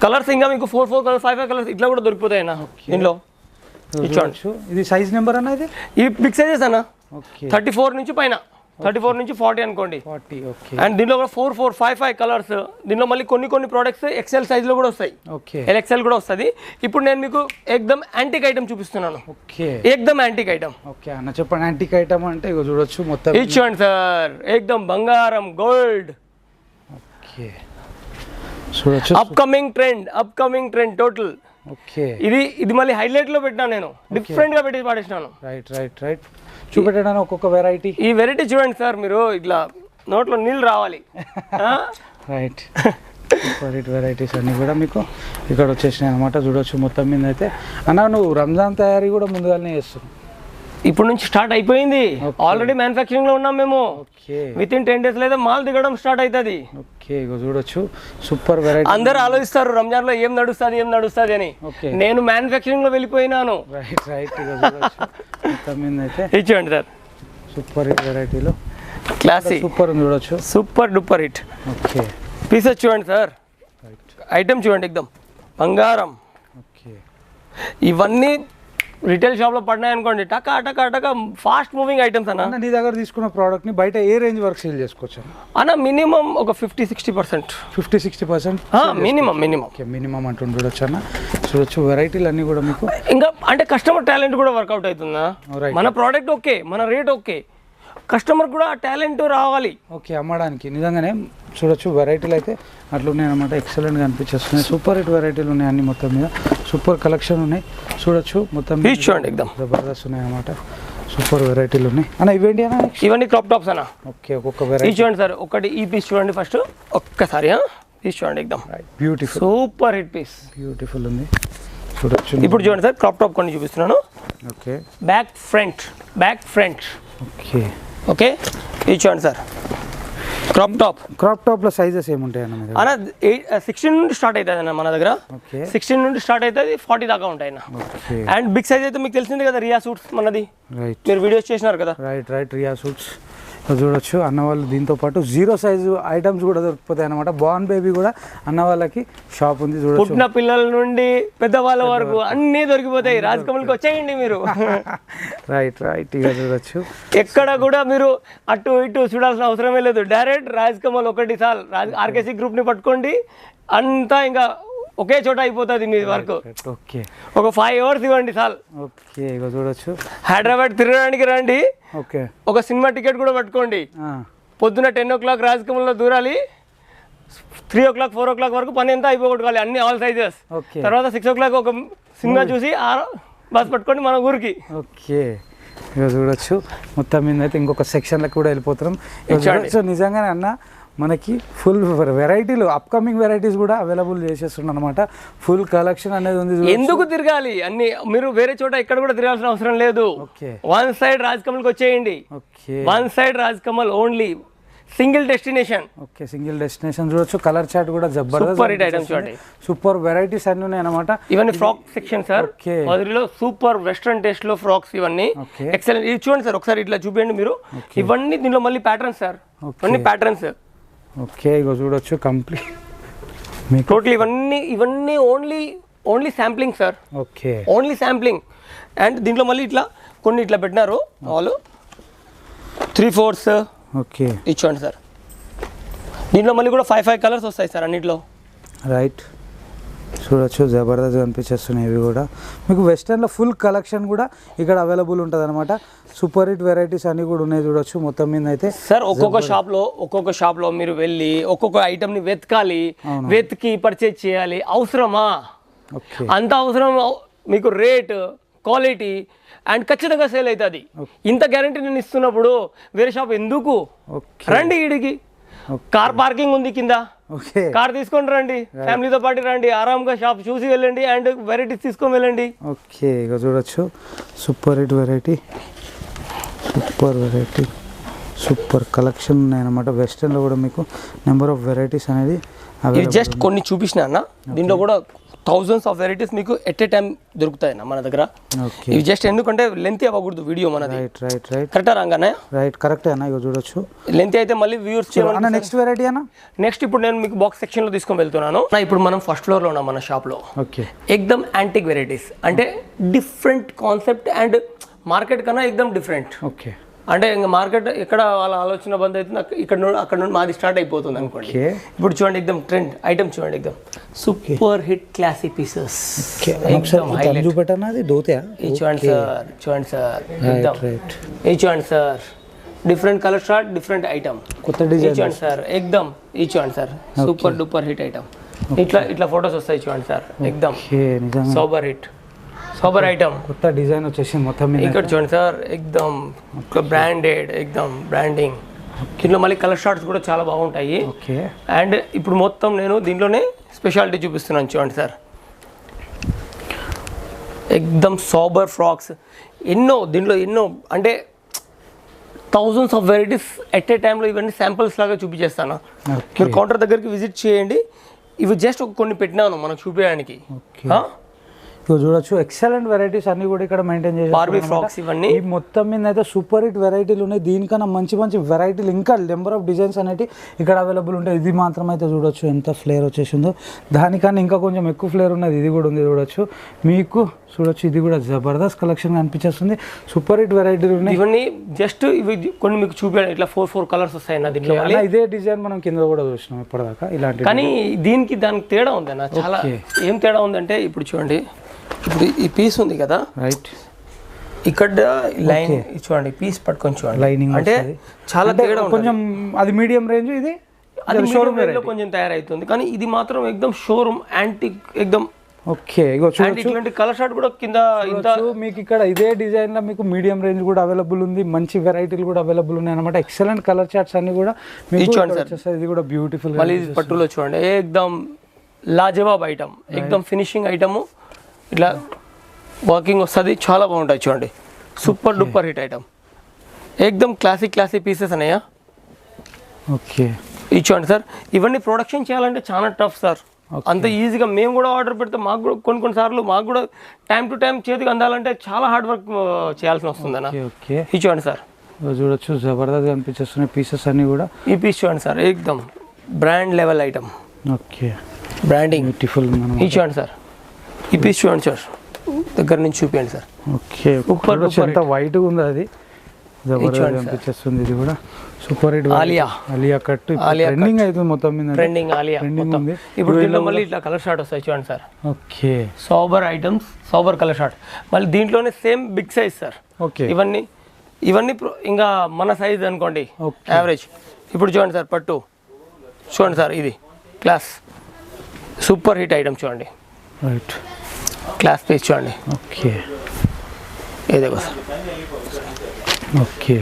కలర్స్ ఇంకా మీకు 4, 4 కలర్స్ 5, 5 కలర్స్ ఇట్లా కూడా దొరికిపోతాయి అన్న దీంట్లో. ఇది సైజ్ నెంబర్ అన్న ఇది బిగ్ సైజెస్ అన్న. ఓకే 34 నుంచి పైన, 34 నుంచి 40 అనుకోండి. 40 ఓకే. అండ్ దీంట్లో కూడా 4, 4, 5, 5 కలర్స్. దీంట్లో మళ్ళీ కొన్ని ప్రోడక్ట్స్ ఎక్సెల్ సైజ్లో కూడా వస్తాయి, ఓకే ఎల్ఎక్సెల్ కూడా వస్తుంది. ఇప్పుడు నేను మీకు ఏకదమ్ యాంటిక్ ఐటమ్ చూపిస్తున్నాను. ఓకే ఏకదమ్ యాంటిక్ ఐటమ్. ఓకే అన్న చెప్పండి యాంటిక్ ఐటమ్ అంటే ఇగో చూడొచ్చు మొత్తం. ఇది చూడండి సార్ ఏకదమ్ బంగారం గోల్డ్. ఓకే చూడొచ్చు అప్కమింగ్ ట్రెండ్ టోటల్. ఓకే ఇది మళ్ళీ హైలైట్ లో పెట్టినాను నేను, డిఫరెంట్ గా పెట్టి పాడేసినాను. రైట్ చూపెట్టడానికి ఒక్కొక్క వెరైటీ. ఈ వెరైటీ చూడండి సార్ మీరు ఇట్లా నోట్లో నీళ్ళు రావాలి. రైట్ వెరైటీస్ అన్నీ కూడా మీకు ఇక్కడ వచ్చేసినాయి అనమాట. చూడొచ్చు మొత్తం మీద అయితే. అన్న నువ్వు రంజాన్ తయారీ కూడా ముందుగానే చేస్తున్నావు? ఇప్పుడు నుంచి స్టార్ట్ అయిపోయింది, ఆల్రెడీ మ్యానుఫ్యాక్చరింగ్ లో ఉన్నాం మేము. ఓకే విత్ ఇన్ 10 days లేదా మాల్ దిగడం స్టార్ట్ అవుతుంది. ఓకే ఇగో చూడొచ్చు సూపర్ వెరైటీ. అందరూ ఆలోచిస్తారు రంజాన్ లో ఏం నడుస్తుంది అని. నేను మ్యానుఫ్యాక్చరింగ్ లో వెళ్ళిపోయినాను. రైట్ ఇగో చూడొచ్చు మొత్తం మీద అయితే. ఇచ్చేయండి సార్ సూపర్ హిట్ వెరైటీలో క్లాసీ సూపర్ చూడొచ్చు, super duper hit. Okay pieces చూడండి సార్, ఐటమ్ చూడండి ఎక్దమ్ బంగారం. ఓకే ఇవన్నీ రిటైల్ షాప్ లో పడినాయి అనుకోండి టకా టకా టకా ఫాస్ట్ మూవింగ్ ఐటమ్స్ అన్న. నీ దగ్గర తీసుకున్న ప్రోడక్ట్ ని బయట ఏ రేంజ్ వరకు సేల్ చేసుకోవచ్చు అన్న? మినిమం ఒక 50-60%. 50-60% మినిమం. ఓకే మినిమం అంటూ చూడొచ్చు అన్న. చూడొచ్చు వెరైటీలు అన్నీ కూడా మీకు. ఇంకా అంటే కస్టమర్ టాలెంట్ కూడా వర్కౌట్ అవుతుందా? మన ప్రోడక్ట్ ఓకే, మన రేట్ ఓకే, కస్టమర్ కూడా టాలెంట్ రావాలి ఓకే అమ్మడానికి. నిజంగానే చూడొచ్చు వెరైటీలు అయితే అట్లున్నాయి అనమాట. ఎక్సలెంట్గా అనిపించేస్తున్నాయి. సూపర్ హిట్ వెరైటీలు ఉన్నాయి అన్ని మొత్తం మీద. సూపర్ కలెక్షన్ ఉన్నాయి చూడొచ్చు మొత్తం చూడండి ఎక్దమ్ జబర్దస్త్ ఉన్నాయి అనమాట. సూపర్ వెరైటీలు ఉన్నాయి అన్న. ఇవేంటి అన్న? ఇవన్నీ క్రాప్ టాప్స్ అన్న. ఓకే ఒక్కొక్క వెరైటీ చూడండి సార్. ఒకటి ఈ పీస్ చూడండి ఫస్ట్ ఒక్కసారి. పీస్ చూడండి ఎక్దమ్ beautiful super hit piece, beautiful ఉంది చూడొచ్చు. ఇప్పుడు చూడండి సార్ క్రాప్ టాప్ కొన్ని చూపిస్తున్నాను. Okay back front. ఓకే ఇది చూడండి సార్ క్రాప్ టాప్ లో సైజెస్ ఏముంటాయి అన్న? అన్న 16 నుండి స్టార్ట్ అవుతుంది అన్న మన దగ్గర. ఓకే 16 నుండి స్టార్ట్ అవుతుంది, 40 దాకా ఉంటాయి అన్న. అండ్ బిగ్ సైజ్ అయితే మీకు తెలిసిందే కదా రియా సూట్స్ మనది, మీరు వీడియోస్ చేసినారు కదా. రైట్ రియా సూట్స్ చూడొచ్చు అన్న వాళ్ళు. దీంతో పాటు 0 సైజు ఐటమ్స్ కూడా దొరికిపోతాయి అనమాట. బార్న్ బేబీ కూడా అన్న వాళ్ళకి షాప్ ఉంది చూడొచ్చు. పుట్టిన పిల్లల నుండి పెద్దవాళ్ళ వరకు అన్నీ దొరికిపోతాయి. రాజకమల్కి వచ్చేయండి మీరు. రైట్ ఇక చూడొచ్చు. ఎక్కడ కూడా మీరు అటు ఇటు చూడాల్సిన అవసరమే లేదు. డైరెక్ట్ రాజకమల్ ఒకటి సార్ ఆర్కేసీ గ్రూప్ ని పట్టుకోండి, అంతా ఇంకా ఒకే చోట అయిపోతుంది మీ వర్క్. ఓకే ఒక 5 hours ఇవ్వండి చాలు. ఓకే ఇక చూడొచ్చు. హైదరాబాద్ తిరగడానికి రండి. ఓకే ఒక సినిమా టికెట్ కూడా పట్టుకోండి. పొద్దున 10 o'clock రాజకమల్లో దూరాలి, 3 o'clock 4 o'clock వరకు పని ఎంత అయిపోగొట్టుకోవాలి, అన్ని ఆల్ సైజెస్. తర్వాత 6 o'clock ఒక సినిమా చూసి బస్ పట్టుకోండి మన ఊరికి. ఓకే ఇక చూడొచ్చు మొత్తం మీద అయితే ఇంకొక సెక్షన్లకు కూడా వెళ్ళిపోతున్నాం. నిజంగానే అన్న మనకి ఫుల్ వెరైటీలు అప్కమింగ్ వెరైటీస్ కూడా అవైలబుల్ చేసేస్తున్నాం అనమాట. ఫుల్ కలెక్షన్ అనేది ఉంది. ఎందుకు తిరగాలి అన్ని, మీరు వేరే చోట ఎక్కడ కూడా తిరగాల్సిన అవసరం లేదు. వన్ సైడ్ రాజకమల్కి వచ్చేయండి. One side Rajkamal only, single destination. Okay single destination చూడొచ్చు. కలర్ చార్ట్ కూడా జబర్దస్త్, సూపర్ వెరైటీస్ అన్ని ఉన్నాయి అనమాట. ఇవన్నీ ఫ్రాక్ సెక్షన్ సార్. మధురిలో సూపర్ వెస్ట్రన్ టేస్ట్ లో ఫ్రాక్స్ ఇవన్నీ ఎక్సలెంట్. ఇది చూడండి సార్ ఒకసారి ఇట్లా చూపించండి మీరు. ఇవన్నీ దీనిలో మళ్ళీ ప్యాటర్న్స్ సార్, ఇవన్నీ ప్యాటర్న్స్. ఓకే ఇగో చూడొచ్చు కంప్లీట్ టోటల్ ఇవన్నీ only sampling sir. Okay only sampling. And దీంట్లో మళ్ళీ ఇట్లా కొన్ని ఇట్లా పెట్టినారు వాళ్ళు 3/4. ఓకే ఇచ్చోండి సార్ దీంట్లో మళ్ళీ కూడా 5 కలర్స్ వస్తాయి సార్ అన్నిట్లో. రైట్, చూడొచ్చు జబర్దస్త్ కనిపించేస్తున్నాయి ఇవి కూడా మీకు. వెస్టర్న్లో ఫుల్ కలెక్షన్ కూడా ఇక్కడ అవైలబుల్ ఉంటుంది అనమాట. సూపర్ హిట్ వెరైటీస్ అన్ని కూడా ఉన్నాయి చూడొచ్చు మొత్తం మీద అయితే. సార్ ఒక్కొక్క షాప్లో మీరు వెళ్ళి ఒక్కొక్క ఐటమ్ని వెతికి పర్చేజ్ చేయాలి. అవసరమా? అంత అవసరం మీకు? రేట్, క్వాలిటీ అండ్ ఖచ్చితంగా సేల్ అవుతుంది. ఇంత గ్యారంటీ నేను ఇస్తున్నప్పుడు వేరే షాప్ ఎందుకు? రండి ఈడికి, కార్ పార్కింగ్ ఉంది కింద, కార్ తీసుకొని రండి, ఫ్యామిలీతో పాటు రండి, ఆరాంగా షాప్ చూసి వెళ్ళండి అండ్ వెరైటీస్ తీసుకొని వెళ్ళండి. ఓకే, ఇక చూడొచ్చు super hit variety, super collection ఉన్నాయన్నమాట. వెస్టర్న్లో కూడా మీకు నెంబర్ ఆఫ్ వెరైటీస్ అనేది జస్ట్ కొన్ని చూపించిన అన్న. దీంట్లో కూడా థౌజండ్స్ ఆఫ్ వెరైటీస్ మీకు ఎట్ ఏ టైం దొరుకుతాయి అన్న మన దగ్గర. ఇవి జస్ట్ ఎందుకంటే లెంత్ అవ్వకూడదు వీడియో మనది. కరెక్టా రాంగానే? రైట్, కరెక్టే అన్న. ఇక చూడొచ్చు లెంత్ అయితే మళ్ళీ వ్యూవర్స్ చేయాలి. నెక్స్ట్ వెరైటీ అన్న. నెక్స్ట్ ఇప్పుడు నేను మీకు బాక్స్ సెక్షన్ లో తీసుకొని వెళ్తున్నాను. ఇప్పుడు మనం ఫస్ట్ ఫ్లోర్ లో ఉన్నాం మన షాప్ లో. ఓకే, ఎక్దమ్ యాంటిక్ వెరైటీస్ అంటే డిఫరెంట్ కాన్సెప్ట్ అండ్ మార్కెట్ కన్నా ఎక్దమ్ డిఫరెంట్. ఓకే, అంటే ఇంకా మార్కెట్ ఎక్కడ వాళ్ళ ఆలోచన బంద్ అవుతుంది, అక్కడ నుండి మాది స్టార్ట్ అయిపోతుంది అనుకోండి. ఇప్పుడు చూడండి ఎక్దమ్ ట్రెండ్ ఐటమ్ చూడండి, ఎక్దమ్ సూపర్ హిట్ క్లాసీ పీసెస్. చూడండి sir, different colour short, different item, కొత్త డిజైన్ చూడండి సార్. ఎక్దమ్ చూడండి sir, super duper hit item. ఇట్లా ఫొటోస్ వస్తాయి చూడండి సార్. ఎక్దమ్ సూపర్ ఐటమ్, కొత్త డిజైన్ వచ్చేసి మొత్తం ఇక్కడ చూడండి సార్. ఎక్దమ్ బ్రాండెడ్, ఎక్దమ్ బ్రాండింగ్. దీంట్లో మళ్ళీ కలర్ షార్ట్స్ కూడా చాలా బాగుంటాయి. అండ్ ఇప్పుడు మొత్తం నేను దీంట్లోనే స్పెషాలిటీ చూపిస్తున్నాను చూడండి సార్. ఎక్దమ్ సాబర్ ఫ్రాక్స్, దీంట్లో ఎన్నో అంటే thousands of varieties at a టైంలో. ఇవన్నీ శాంపిల్స్ లాగా చూపించేస్తాను. మీరు కౌంటర్ దగ్గరికి విజిట్ చేయండి. ఇవి జస్ట్ కొన్ని పెట్టినాను మనకు చూపించడానికి. చూడొచ్చు ఎక్సలెంట్ వెరైటీస్ అన్ని కూడా ఇక్కడ మెయింటైన్ చేసి బార్బీ ఫ్రాక్స్ ఇవన్నీ ఈ మొత్తం మీద అయితే సూపర్ హిట్ వెరైటీలు ఉన్నాయి. దీనికన్నా మంచి వెరైటీలు ఇంకా నెంబర్ ఆఫ్ డిజైన్స్ అనేవి ఇక్కడ అవైలబుల్ ఉంటాయి. ఇది మాత్రం అయితే చూడొచ్చు ఎంత ఫ్లేర్ వచ్చేసిందో. దానికన్నా ఇంకా కొంచెం ఎక్కువ ఫ్లేర్ ఉన్నది ఇది కూడా ఉంది చూడొచ్చు మీకు. చూడొచ్చు ఇది కూడా జబర్దస్త్ కలెక్షన్ అనిపించేస్తుంది. సూపర్ హిట్ వెరైటీలు ఉన్నాయి. ఇవన్నీ జస్ట్ ఇవి కొన్ని మీకు చూపించాను. ఇట్లా 4 కలర్స్ వస్తాయి అన్న దీంట్లో. ఇదే డిజైన్ మనం కింద కూడా చూసినాం ఇప్పటిదాకా ఇలాంటి. కానీ దానికి తేడా ఉంది అన్న, చాలా. ఏం తేడా ఉందంటే ఇప్పుడు చూడండి, ఇప్పుడు ఈ పీస్ ఉంది కదా, రైట్, ఇక్కడ లైన్ చూడండి, పీస్ పట్టుకొని చూడండి, లైనింగ్ అంటే చాలా తేడా. కొంచెం అది మీడియం రేంజ్, ఇది షోరూమ్ లో కొంచెం తయారైతుంది. కానీ ఇది మాత్రం ఎక్దమ్ షోరూమ్ యాంటిక్ ఎక్దమ్. ఓకే, ఇట్లాంటి కలర్ షార్ట్ కూడా కింద మీకు ఇక్కడ ఇదే డిజైన్ లో మీకు మీడియం రేంజ్ కూడా అవైలబుల్ ఉంది. మంచి వెరైటీలు కూడా అవైలబుల్ ఉన్నాయి అనమాట. ఎక్సలెంట్ కలర్ చార్ట్స్ అన్ని కూడా ఇది కూడా బ్యూటిఫుల్. మళ్ళీ పట్టులో చూడండి, ఎక్దమ్ లాజవాబ్ ఐటమ్, ఎక్దమ్ ఫినిషింగ్ ఐటమ్. ఇట్లా వర్కింగ్ వస్తుంది, చాలా బాగుంటాయి చూడండి. సూపర్ డూపర్ హిట్ ఐటమ్, ఎక్దమ్ క్లాసీ పీసెస్ అన్నయ్య. ఓకే, ఇది చూడండి సార్. ఇవన్నీ ప్రొడక్షన్ చేయాలంటే చాలా టఫ్ సార్. అంత ఈజీగా మేము కూడా ఆర్డర్ పెడితే మాకు కూడా కొన్నిసార్లు మాకు కూడా టైం టు టైం చేతికి అందాలంటే చాలా హార్డ్ వర్క్ చేయాల్సి వస్తుంది అన్న. ఇది చూడండి సార్, చూడొచ్చు జబర్దస్త్ అనిపించేస్తున్నాయి పీసెస్ అన్ని కూడా. ఈ పీస్ చూడండి సార్, ఎక్దమ్ brand level item. Okay, branding beautiful. ఇది చూడండి సార్, ఈ పీస్ చూడండి సార్, దగ్గర నుంచి చూపించండి సార్. ఓకే, ఎంత వైట్ ఉంది అది, జబర్దస్త్ అనిపించేస్తుంది. ఇది కూడా super hit Alia cut trending అవుతుంది మొత్తం మీద. ట్రెండింగ్ ఆలియా ఉంది. ఇప్పుడు దీంట్లో మళ్ళీ ఇట్లా కలర్ షార్ట్ వస్తాయి చూడండి sir. Okay, sober items, sober colour short. మళ్ళీ దీంట్లోనే same big size sir. Okay, ఇవన్నీ ఇంకా మన సైజ్ అనుకోండి యావరేజ్. ఇప్పుడు చూడండి సార్, పట్టు చూడండి సార్, ఇది క్లాస్ సూపర్ హిట్ ఐటమ్ చూడండి. రైట్, క్లాస్ పీస్ చూడండి. ఓకే, ఇదే సార్. ఓకే,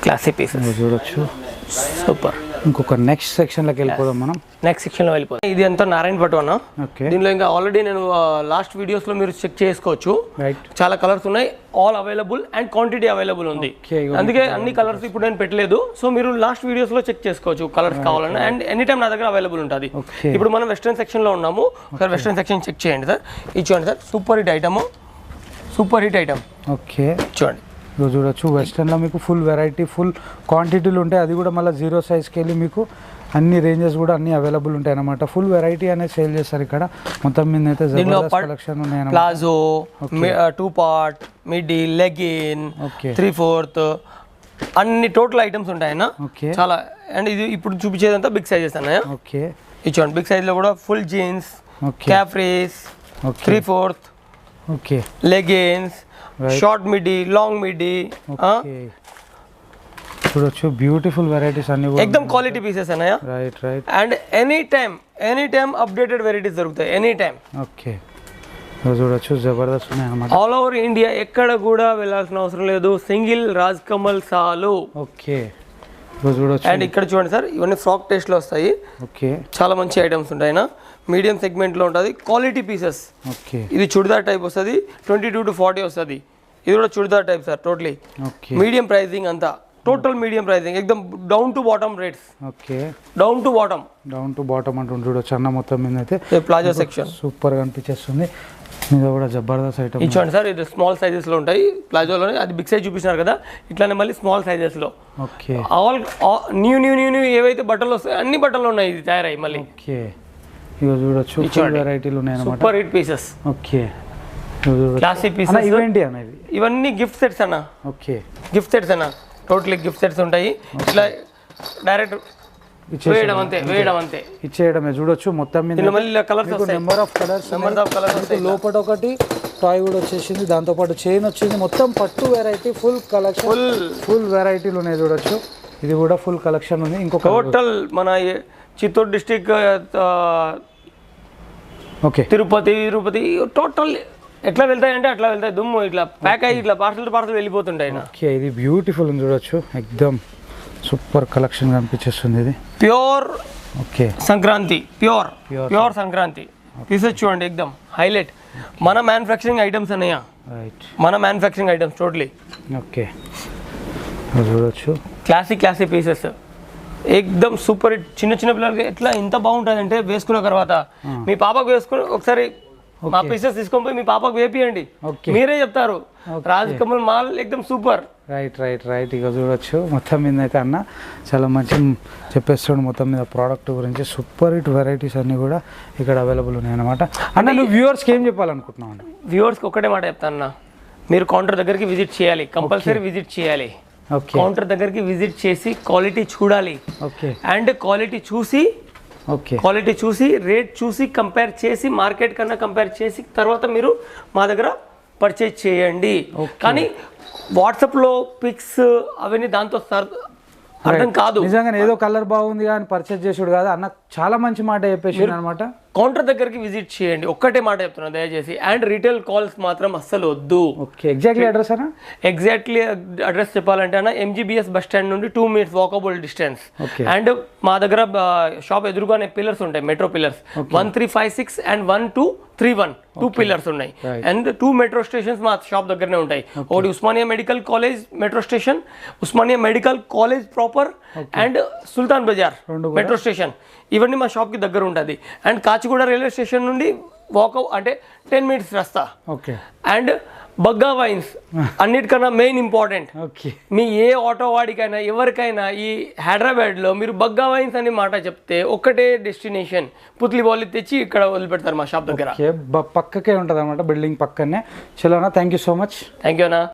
క్లాసీ పీసెస్ చూడొచ్చు. సూపర్. ఇంకొక నెక్స్ట్ సెక్షన్లోకి వెళ్ళిపోదాం మనం. నెక్స్ట్ సెక్షన్లో వెళ్ళిపోదాం. ఇది అంతా నారాయణ పట్టు అన్న. దీనిలో ఇంకా ఆల్రెడీ నేను లాస్ట్ వీడియోస్లో మీరు చెక్ చేసుకోవచ్చు. చాలా కలర్స్ ఉన్నాయి, all available and quantity available ఉంది. అందుకే అన్ని కలర్స్ ఇప్పుడు నేను పెట్టలేదు. సో మీరు లాస్ట్ వీడియోస్లో చెక్ చేసుకోవచ్చు కలర్స్ కావాలన్నా. అండ్ ఎనీ టైం నా దగ్గర అవైలబుల్ ఉంటుంది. ఇప్పుడు మనం వెస్ట్రన్ సెక్షన్లో ఉన్నాము సార్. వెస్ట్రన్ సెక్షన్ చెక్ చేయండి సార్. ఇది చూడండి sir, super hit item, super hit item. Okay, చూడండి, చూడొచ్చు. వెస్టర్న్లో మీకు ఫుల్ వెరైటీ, ఫుల్ క్వాంటిటీలు ఉంటాయి. అది కూడా మళ్ళీ 0 సైజ్కి వెళ్ళి మీకు అన్ని రేంజెస్ కూడా అన్ని అవైలబుల్ ఉంటాయి అనమాట. ఫుల్ వెరైటీ అనేది సేల్ చేస్తారు ఇక్కడ. మొత్తం మీద అయితే జబర్దస్త్ కలెక్షన్ ఉన్నాయి. ప్లాజో, 2 పార్ట్, మిడ్డీ, లెగిన్, 3/4 అన్ని టోటల్ ఐటమ్స్ ఉంటాయన్న. చాలా అండ్ ఇది ఇప్పుడు చూపించేదంతా బిగ్ సైజెస్ అన్నయ్య. ఓకే ఇది చూడండి బిగ్ సైజ్లో కూడా full jeans, capris, 3/4, okay leggings, short midi, long midi, చూడొచ్చు బ్యూటిఫుల్ వెరైటీస్ అన్ని కూడా ఎక్దమ్ క్వాలిటీ పీసెస్ అన్నయ్య. Right and any time updated varieties దొరుకుతాయి ఎనీ టైం. ఓకే చూడొచ్చు జబర్దస్త్ ఉన్నాయి అన్నమాట. ఆల్ ఓవర్ ఇండియా ఎక్కడ కూడా వెళ్ళాల్సిన అవసరం లేదు, సింగిల్ రాజ్ కమల్ చాలు. ఓకే చూడొచ్చు. అండ్ ఇక్కడ చూడండి సార్, ఇవన్నీ ఫ్రాక్ టేస్ట్లో వస్తాయి. ఓకే చాలా మంచి ఐటమ్స్ ఉంటాయి నా మీడియం సెగ్మెంట్లో ఉంటుంది, క్వాలిటీ పీసెస్. ఓకే ఇది చుడిదార్ టైప్ వస్తుంది, 22 to 40 వస్తుంది. ఇది కూడా churidar type sir, totally okay medium pricing అంతా, టోటల్ మీడియం ప్రైసింగ్, ఎక్దమ్ down to bottom rates. Okay down to bottom అంటుండు చూడొచ్చు అన్న. మొత్తం మీద అయితే ప్లాజో సెక్షన్ సూపర్గా అనిపించేస్తుంది. మీద కూడా జబర్దస్త్ ఐటమ్ ఇచ్చాండి సార్. ఇది స్మాల్ సైజెస్లో ఉంటాయి ప్లాజోలోనే, అది బిగ్ సైజ్ చూపిస్తున్నారు కదా, ఇట్లానే మళ్ళీ స్మాల్ సైజెస్లో. ఓకే ఆల్ న్యూ ఏవైతే బట్టలు వస్తాయి అన్ని బట్టలు ఉన్నాయి ఇది తయారయ్యి మళ్ళీ. ఓకే ఇక చూడొచ్చు వెరైటీలు ఉన్నాయి అన్నమాట. Super hit pieces. Okay classic pieces. ఇవేంటి అన్న ఇది? ఇవన్నీ గిఫ్ట్ సెట్స్ అన్న. ఓకే గిఫ్ట్ సెట్స్ అన్న, టోటలీ గిఫ్ట్ సెట్స్ ఉంటాయి. ఇట్లా డైరెక్ట్ వేయడం అంతే ఇచ్చేయడమే. చూడొచ్చు మొత్తం మీద మళ్ళీ కలర్స్ వస్తాయి, నెంబర్ ఆఫ్ కలర్స్. లోపల ఒకటి టాయ్ కూడా వచ్చేసింది, దాంతో పాటు చైన్ వచ్చింది. మొత్తం పట్టు వెరైటీ ఫుల్ కలెక్షన్, ఫుల్ వెరైటీలు ఉన్నాయి చూడొచ్చు. ఇది కూడా ఫుల్ కలెక్షన్ ఉంది. ఇంకొక టోటల్ మన Chittoor district, okay Tirupati total ఎట్లా వెళ్తాయంటే అట్లా వెళ్తాయి. దుమ్ము ఇట్లా ప్యాక్ అయ్యి ఇట్లా పార్సల్ వెళ్ళిపోతుంటాయి. ఓకే ఇది బ్యూటిఫుల్ ఉంది చూడొచ్చు, ఎక్దమ్ సూపర్ కలెక్షన్ కనిపించేస్తుంది. ఇది pure okay Sankranti, pure Sankranti pieces చూడండి, ఎక్దమ్ హైలైట్. మన మ్యానుఫ్యాక్చరింగ్ ఐటమ్స్ అన్నయ్య, రైట్ మన మ్యానుఫ్యాక్చరింగ్ ఐటమ్స్ టోటలీ. ఓకే చూడొచ్చు క్లాసిక్ పీసెస్, ఎక్దమ్ సూపర్ హిట్. చిన్న పిల్లలకి ఎట్లా ఎంత బాగుంటుంది అంటే వేసుకున్న తర్వాత మీ పాపకు వేసుకుని ఒకసారి మా పీసెస్ తీసుకొని పోయి మీ పాపకు వేపియండి, మీరే చెప్తారు రాజ్ కమల్ మాల్ ఎక్దమ్ సూపర్. రైట్ ఇక చూడొచ్చు మొత్తం మీద అయితే అన్న చాలా మంచి చెప్పేస్తాడు మొత్తం మీద ప్రోడక్ట్ గురించి. సూపర్ హిట్ వెరైటీస్ అన్నీ కూడా ఇక్కడ అవైలబుల్ ఉన్నాయి అన్నమాట. అన్న నువ్వు వ్యూవర్స్కి ఏం చెప్పాలనుకుంటున్నావు? అన్న వ్యూవర్స్కి ఒకటే మాట చెప్తాను అన్న, మీరు కౌంటర్ దగ్గరికి విజిట్ చేయాలి, కంపల్సరీ విజిట్ చేయాలి. కౌంటర్ దగ్గరికి విజిట్ చేసి క్వాలిటీ చూడాలి. ఓకే అండ్ క్వాలిటీ చూసి రేట్ చూసి కంపేర్ చేసి మార్కెట్ కన్నా కంపేర్ చేసి తర్వాత మీరు మా దగ్గర పర్చేజ్ చేయండి. కానీ వాట్సాప్లో పిక్స్ అవన్నీ దాంతో అర్థం కాదు. నిజంగా ఏదో కలర్ బాగుంది కానీ పర్చేజ్ చేసుడు కాదు అన్న, చాలా మంచి మాట చెప్పేసి అనమాట. కౌంటర్ దగ్గరికి విజిట్ చేయండి, ఒక్కటే మాట చెప్తున్నా దయచేసి. అండ్ రీటైల్ కాల్స్ మాత్రం అస్సలు వద్దు. ఓకే ఎగ్జాక్ట్లీ అడ్రస్ అన్న? ఎగ్జాక్ట్లీ అడ్రస్ చెప్పాలంటే అన్న ఎంజీబీఎస్ బస్ స్టాండ్ నుండి 2 minutes వాకబుల్ డిస్టెన్స్. అండ్ మా దగ్గర షాప్ ఎదురుగానే పిల్లర్స్ ఉంటాయి, మెట్రో పిల్లర్స్ 1356 అండ్ 1231 2 పిల్లర్స్ ఉన్నాయి. అండ్ 2 మెట్రో స్టేషన్స్ మా షాప్ దగ్గరనే ఉంటాయి. ఒకటి Osmania medical college metro station, Osmania medical college proper, and Sultan Bazaar metro station, ఇవన్నీ మా షాప్కి దగ్గర ఉంటుంది. అండ్ కాచిగూడ రైల్వే స్టేషన్ నుండి వాకౌట్ అంటే 10 minutes రస్తా. ఓకే అండ్ బగ్గా వైన్స్ అన్నిటికన్నా మెయిన్ ఇంపార్టెంట్. మీ ఏ ఆటో వాడికైనా ఎవరికైనా ఈ హైదరాబాద్లో మీరు బగ్గా వైన్స్ అని మాట చెప్తే ఒక్కటే డెస్టినేషన్, పుత్లిబౌలి తెచ్చి ఇక్కడ వదిలిపెడతారు మా షాప్ దగ్గర. పక్కకే ఉంటుంది అనమాట, బిల్డింగ్ పక్కనే. చలో అన్న, thank you so much. Thank you అన్న.